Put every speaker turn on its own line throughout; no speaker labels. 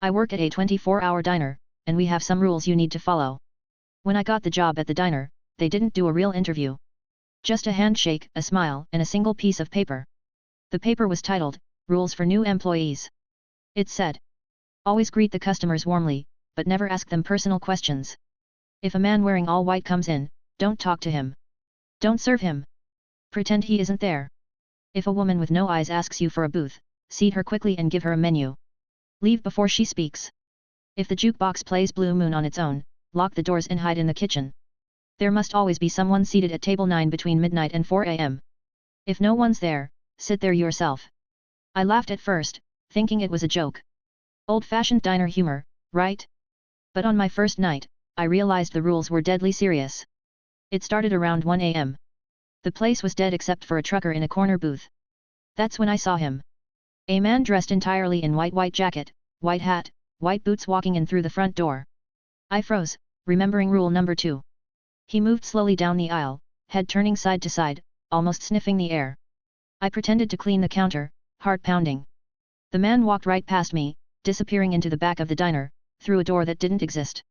I work at a 24-hour diner, and we have some rules you need to follow. When I got the job at the diner, they didn't do a real interview. Just a handshake, a smile, and a single piece of paper. The paper was titled, Rules for New Employees. It said, always greet the customers warmly, but never ask them personal questions. If a man wearing all white comes in, don't talk to him. Don't serve him. Pretend he isn't there. If a woman with no eyes asks you for a booth, seat her quickly and give her a menu. Leave before she speaks. If the jukebox plays Blue Moon on its own, lock the doors and hide in the kitchen. There must always be someone seated at table 9 between midnight and 4 a.m. If no one's there, sit there yourself. I laughed at first, thinking it was a joke. Old-fashioned diner humor, right? But on my first night, I realized the rules were deadly serious. It started around 1 a.m. The place was dead except for a trucker in a corner booth. That's when I saw him. A man dressed entirely in white jacket, white hat, white boots walking in through the front door. I froze, remembering rule number 2. He moved slowly down the aisle, head turning side to side, almost sniffing the air. I pretended to clean the counter, heart pounding. The man walked right past me, disappearing into the back of the diner, through a door that didn't exist.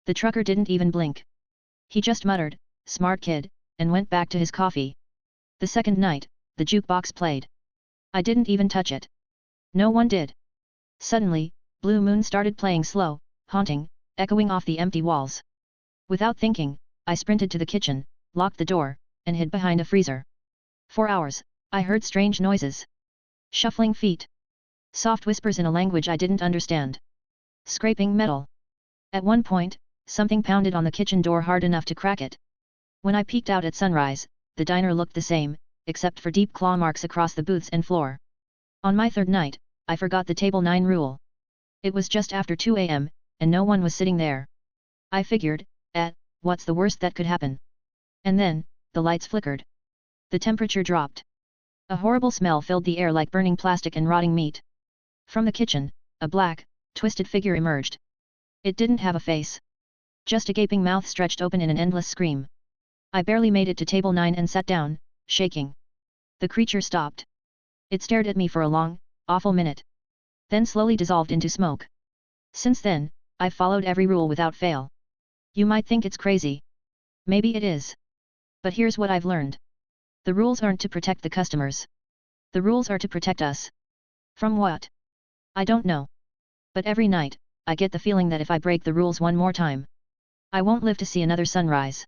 The trucker didn't even blink. He just muttered, "Smart kid," and went back to his coffee. The second night, the jukebox played. I didn't even touch it. No one did. Suddenly, Blue Moon started playing slow, haunting, echoing off the empty walls. Without thinking, I sprinted to the kitchen, locked the door, and hid behind a freezer. For hours, I heard strange noises. Shuffling feet. Soft whispers in a language I didn't understand. Scraping metal. At one point, something pounded on the kitchen door hard enough to crack it. When I peeked out at sunrise, the diner looked the same, except for deep claw marks across the booths and floor. On my third night, I forgot the table 9 rule. It was just after 2 a.m., and no one was sitting there. I figured, what's the worst that could happen? And then, the lights flickered. The temperature dropped. A horrible smell filled the air like burning plastic and rotting meat. From the kitchen, a black, twisted figure emerged. It didn't have a face. Just a gaping mouth stretched open in an endless scream. I barely made it to table 9 and sat down, shaking. The creature stopped. It stared at me for a long, awful minute. Then slowly dissolved into smoke. Since then, I've followed every rule without fail. You might think it's crazy. Maybe it is. But here's what I've learned. The rules aren't to protect the customers. The rules are to protect us. From what? I don't know. But every night, I get the feeling that if I break the rules one more time, I won't live to see another sunrise.